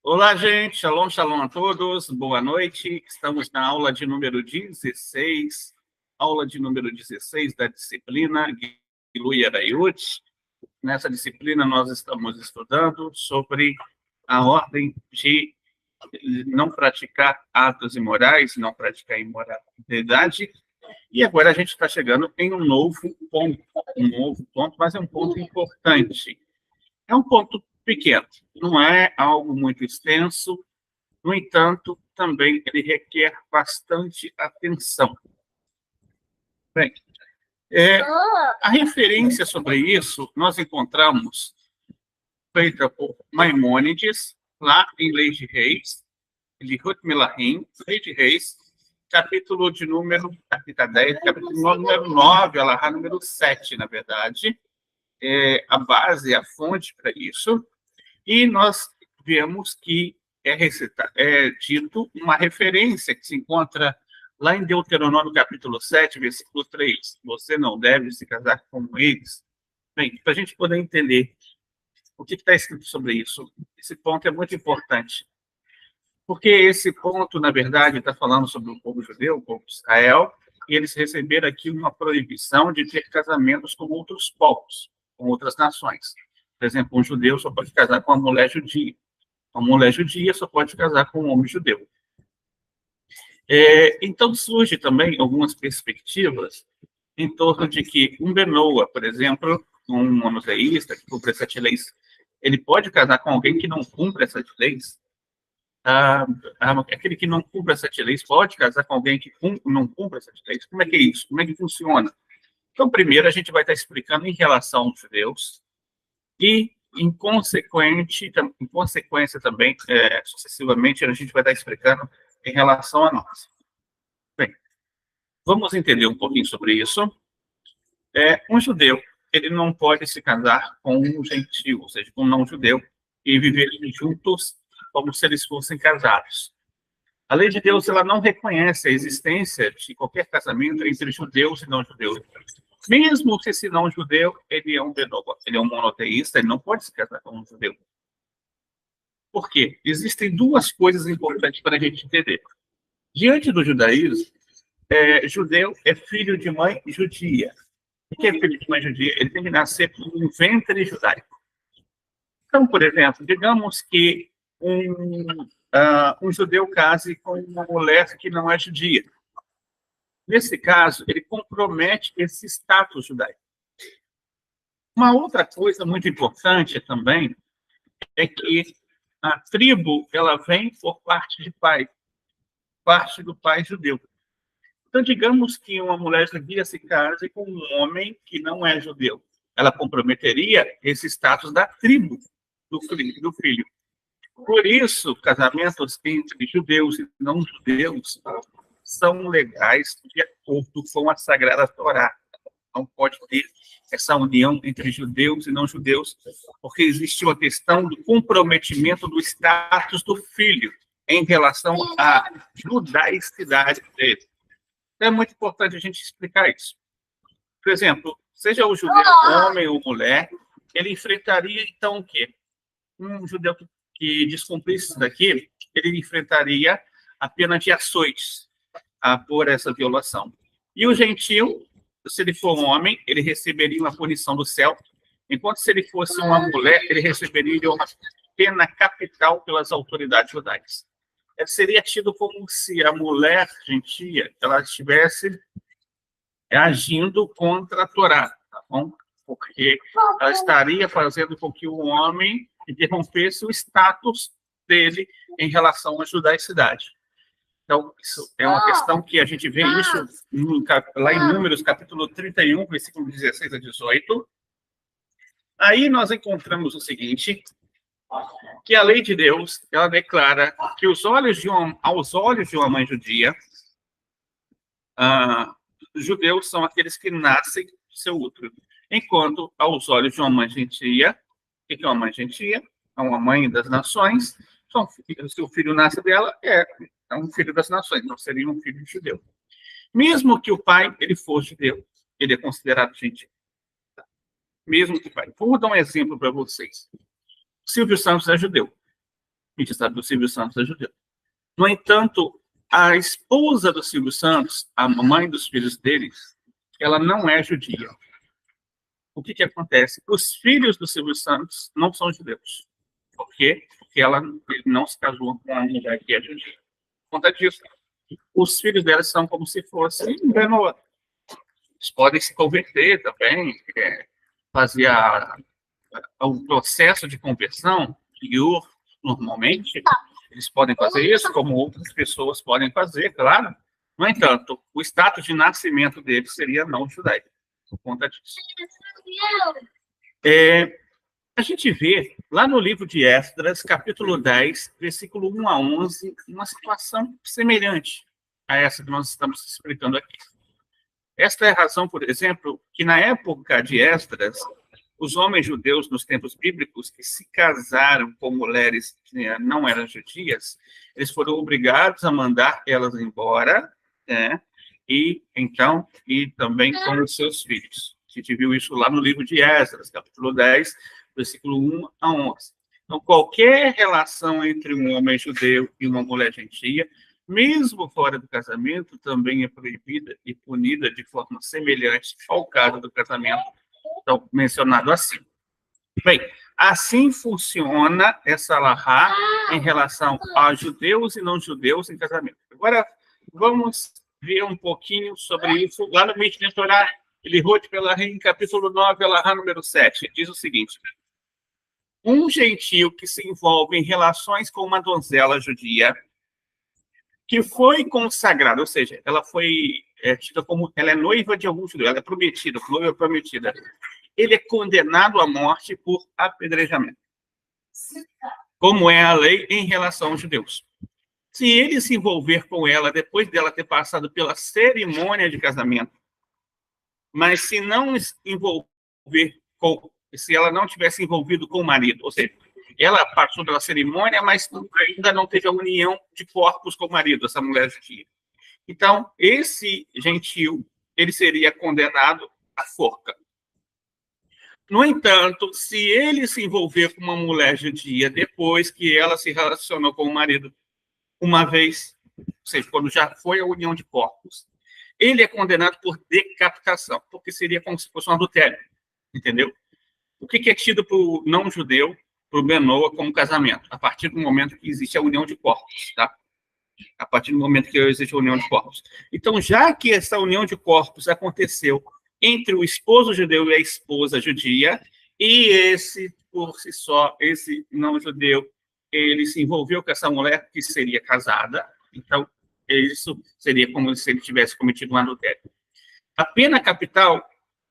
Olá, gente. Shalom, shalom a todos. Boa noite. Estamos na aula de número 16, da disciplina Gilui Arayut. Nessa disciplina, nós estamos estudando sobre a ordem de não praticar atos imorais, não praticar imoralidade. E agora a gente está chegando em um novo ponto, mas é um ponto importante. É um ponto pequeno, não é algo muito extenso, no entanto, também ele requer bastante atenção. Bem, a referência sobre isso nós encontramos feita por Maimônides, lá em Leis de Reis, Lihut Melahim, Leis de Reis, capítulo 10, capítulo número 9, Alahá número 7, na verdade, a base, a fonte para isso, e nós vemos que é dito uma referência que se encontra lá em Deuteronômio capítulo 7, versículo 3. Você não deve se casar com eles. Bem, para a gente poder entender o que está escrito sobre isso, esse ponto é muito importante. Porque esse ponto, na verdade, está falando sobre o povo judeu, o povo de Israel, e eles receberam aqui uma proibição de ter casamentos com outros povos, com outras nações. Por exemplo, um judeu só pode casar com uma mulher judia. Uma mulher judia só pode casar com um homem judeu. Então, surge também algumas perspectivas em torno de que um Benoa, por exemplo, um monoteísta que cumpre essas leis, ele pode casar com alguém que não cumpre essas leis? Aquele que não cumpre essas leis pode casar com alguém que não cumpre essas leis? Como é que é isso? Como é que funciona? Então, primeiro, a gente vai estar explicando em relação aos judeus e, em consequência também, sucessivamente, a gente vai estar explicando em relação a nós. Bem, vamos entender um pouquinho sobre isso. Um judeu, ele não pode se casar com um gentio, ou seja, com um não-judeu, e viverem juntos como se eles fossem casados. A lei de Deus, ela não reconhece a existência de qualquer casamento entre judeus e não-judeus. Mesmo se esse não-judeu, ele é um Benoa, ele é um monoteísta, ele não pode se casar com um judeu. Por quê? Existem duas coisas importantes para a gente entender. Diante do judaísmo, judeu é filho de mãe judia. O que é filho de mãe judia? Ele tem que nascer com um ventre judaico. Então, por exemplo, digamos que um judeu case com uma mulher que não é judia. Nesse caso, ele compromete esse status judaico. Uma outra coisa muito importante também é que a tribo, ela vem por parte de pai, parte do pai judeu. Então, digamos que uma mulher judia se case com um homem que não é judeu. Ela comprometeria esse status da tribo do filho. Por isso, casamentos entre judeus e não judeus são legais de acordo com a Sagrada Torá. Não pode ter essa união entre judeus e não judeus, porque existe uma questão do comprometimento do status do filho em relação à judaicidade dele. Então, é muito importante a gente explicar isso. Por exemplo, seja o judeu homem ou mulher, ele enfrentaria, então, o quê? Um judeu que descumprisse isso daqui, ele enfrentaria a pena de açoites por essa violação. E o gentio, se ele for um homem, ele receberia uma punição do céu, enquanto se ele fosse uma mulher, ele receberia uma pena capital pelas autoridades judaicas. Seria tido como se a mulher gentia ela estivesse agindo contra a Torá, tá bom? Porque ela estaria fazendo com que o homem interrompesse o status dele em relação à judaicidade. Então, isso é uma questão que a gente vê isso lá em Números, capítulo 31, versículo 16 a 18. Aí nós encontramos o seguinte, que a lei de Deus, ela declara que aos olhos de uma mãe judia, judeus são aqueles que nascem do seu útero, enquanto aos olhos de uma mãe gentia, o que é uma mãe gentia? É uma mãe das nações, então, se o filho nasce dela, é um filho das nações, não seria um filho de judeu. Mesmo que o pai ele for judeu, ele é considerado gentil. Mesmo que o pai. Vou dar um exemplo para vocês. Silvio Santos é judeu. A gente sabe que o Silvio Santos é judeu. No entanto, a esposa do Silvio Santos, a mãe dos filhos deles, ela não é judia. O que que acontece? Os filhos do Silvio Santos não são judeus. Por quê? Porque ele não se casou com uma mulher que é judia. Por conta disso, os filhos dela são como se fossem Benoa. Eles podem se converter também, fazer o processo de conversão, Iur, normalmente, eles podem fazer isso, como outras pessoas podem fazer, claro. No entanto, o status de nascimento deles seria não judaico, por conta disso. A gente vê lá no livro de Esdras, capítulo 10, versículo 1 a 11, uma situação semelhante a essa que nós estamos explicando aqui. Esta é a razão, por exemplo, que na época de Esdras, os homens judeus nos tempos bíblicos que se casaram com mulheres que não eram judias, eles foram obrigados a mandar elas embora, né? E também com os seus filhos. A gente viu isso lá no livro de Esdras, capítulo 10, versículo 1 a 11. Então, qualquer relação entre um homem judeu e uma mulher gentia, mesmo fora do casamento, também é proibida e punida de forma semelhante ao caso do casamento então, mencionado assim. Bem, assim funciona essa alahá em relação a judeus e não judeus em casamento. Agora, vamos ver um pouquinho sobre isso lá no Mishneh Torah, Ilihot Pelahim, capítulo 9, alahá número 7. Diz o seguinte: um gentio que se envolve em relações com uma donzela judia que foi consagrada, ou seja, ela foi tida como, ela é noiva de algum judeu, ela é prometida, noiva prometida. Ele é condenado à morte por apedrejamento, como é a lei em relação aos judeus. Se ele se envolver com ela depois dela ter passado pela cerimônia de casamento, mas se não envolver com, se ela não tivesse envolvido com o marido, ou seja, ela passou pela cerimônia, mas ainda não teve a união de corpos com o marido, essa mulher judia. Então, esse gentil, ele seria condenado à forca. No entanto, se ele se envolver com uma mulher judia depois que ela se relacionou com o marido uma vez, ou seja, quando já foi a união de corpos, ele é condenado por decapitação, porque seria como se fosse um adultério, entendeu? O que é tido para o não-judeu, para o Benoa, como casamento? A partir do momento que existe a união de corpos, tá? A partir do momento que existe a união de corpos. Então, já que essa união de corpos aconteceu entre o esposo judeu e a esposa judia, e esse, por si só, esse não-judeu, ele se envolveu com essa mulher que seria casada, então, isso seria como se ele tivesse cometido um adultério. A pena capital,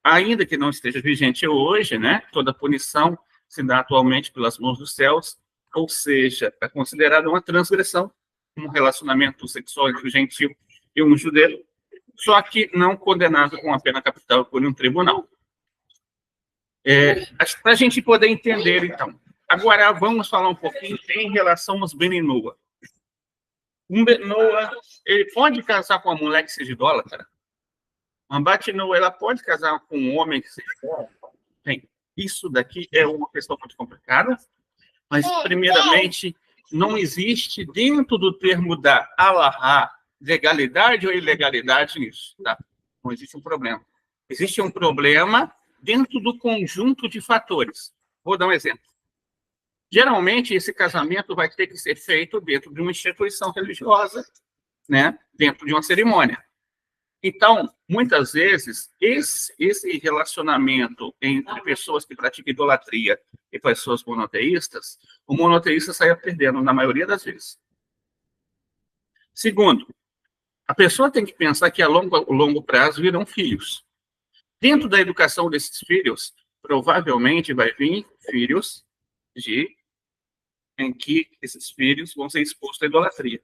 ainda que não esteja vigente hoje, né, toda punição se dá atualmente pelas mãos dos céus, ou seja, é considerada uma transgressão, um relacionamento sexual entre um gentil e um judeu, só que não condenado com a pena capital por um tribunal. Para a gente poder entender, então. Agora, vamos falar um pouquinho em relação aos Beninoa. Um Benoa, ele pode casar com uma mulher que seja idólatra? Uma Batinoa, ela pode casar com um homem que seja idólatra? Bem, isso daqui é uma questão muito complicada, mas, primeiramente, não existe dentro do termo da alahá legalidade ou ilegalidade nisso, tá? Não existe um problema. Existe um problema dentro do conjunto de fatores. Vou dar um exemplo. Geralmente, esse casamento vai ter que ser feito dentro de uma instituição religiosa, né? Dentro de uma cerimônia. Então, muitas vezes, esse relacionamento entre pessoas que praticam idolatria e pessoas monoteístas, o monoteísta sai perdendo, na maioria das vezes. Segundo, a pessoa tem que pensar que a longo prazo virão filhos. Dentro da educação desses filhos, provavelmente vai vir filhos em que esses filhos vão ser expostos à idolatria.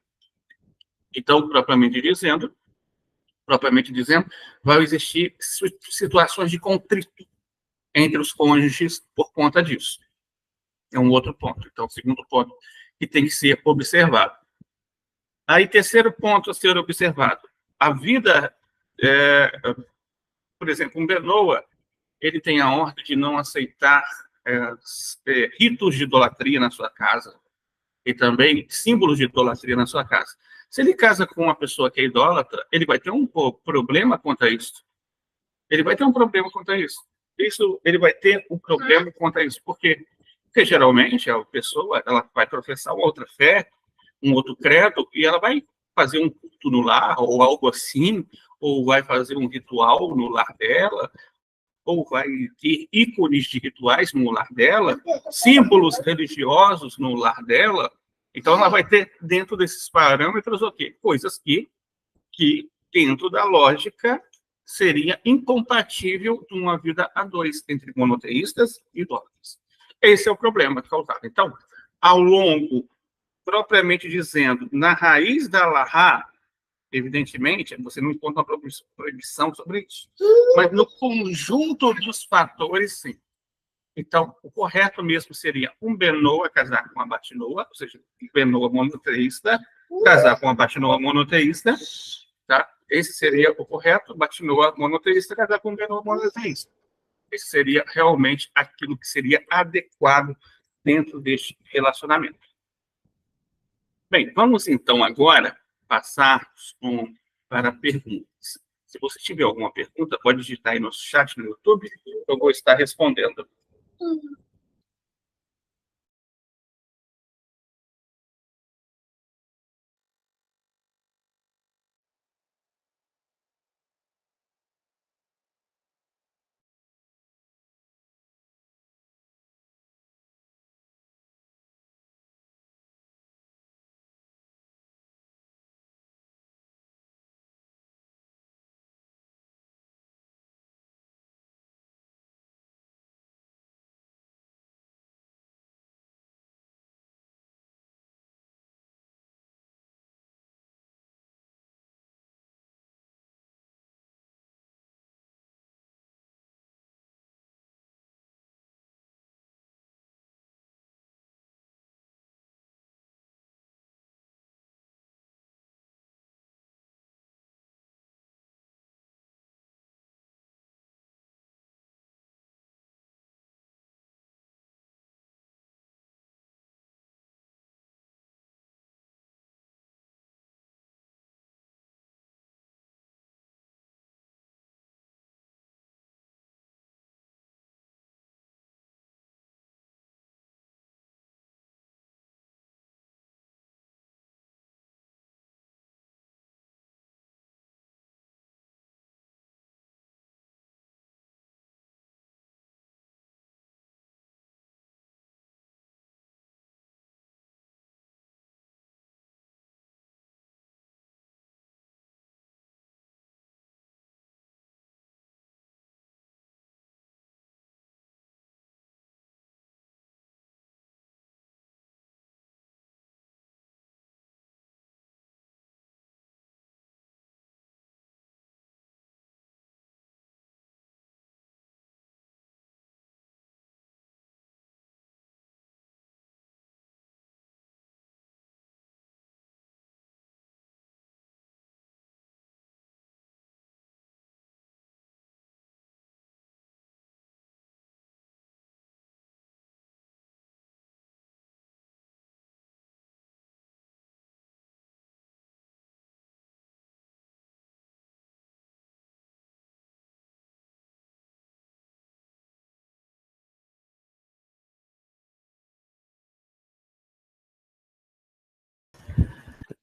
Então, propriamente dizendo, vai existir situações de contrito entre os cônjuges por conta disso. É um outro ponto. Então, segundo ponto que tem que ser observado. Aí, terceiro ponto a ser observado. A vida, por exemplo, um Benoa, ele tem a ordem de não aceitar ritos de idolatria na sua casa. e também símbolos de idolatria na sua casa. Se ele casa com uma pessoa que é idólatra, ele vai ter um problema quanto a isso. Ele vai ter um problema quanto a isso. Ele vai ter um problema quanto a isso. Por quê? Porque geralmente a pessoa ela vai professar uma outra fé, um outro credo, e ela vai fazer um culto no lar, ou algo assim, ou vai fazer um ritual no lar dela, ou vai ter ícones de rituais no lar dela, símbolos religiosos no lar dela. Então, ela vai ter, dentro desses parâmetros, o quê? Coisas que dentro da lógica, seria incompatível de uma vida a dois, entre monoteístas e idólatras. Esse é o problema causado. Então, ao longo, propriamente dizendo, na raiz da Lahá, evidentemente, você não encontra uma proibição sobre isso. Mas no conjunto dos fatores, sim. Então, o correto mesmo seria um Benoa casar com uma Batinoa, ou seja, um Benoa monoteísta, casar com uma Batinoa monoteísta, tá? Esse seria o correto, Batinoa monoteísta, casar com um Benoa monoteísta. Esse seria realmente aquilo que seria adequado dentro deste relacionamento. Bem, vamos então agora passar para perguntas. Se você tiver alguma pergunta, pode digitar aí no chat no YouTube, eu vou estar respondendo.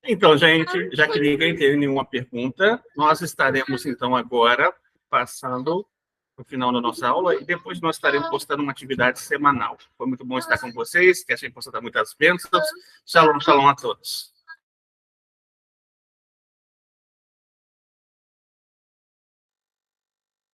Então, gente, já que ninguém teve nenhuma pergunta, nós estaremos, então, agora passando o final da nossa aula e depois nós estaremos postando uma atividade semanal. Foi muito bom estar com vocês, que a gente possa dar muitas bênçãos. Shalom, shalom a todos.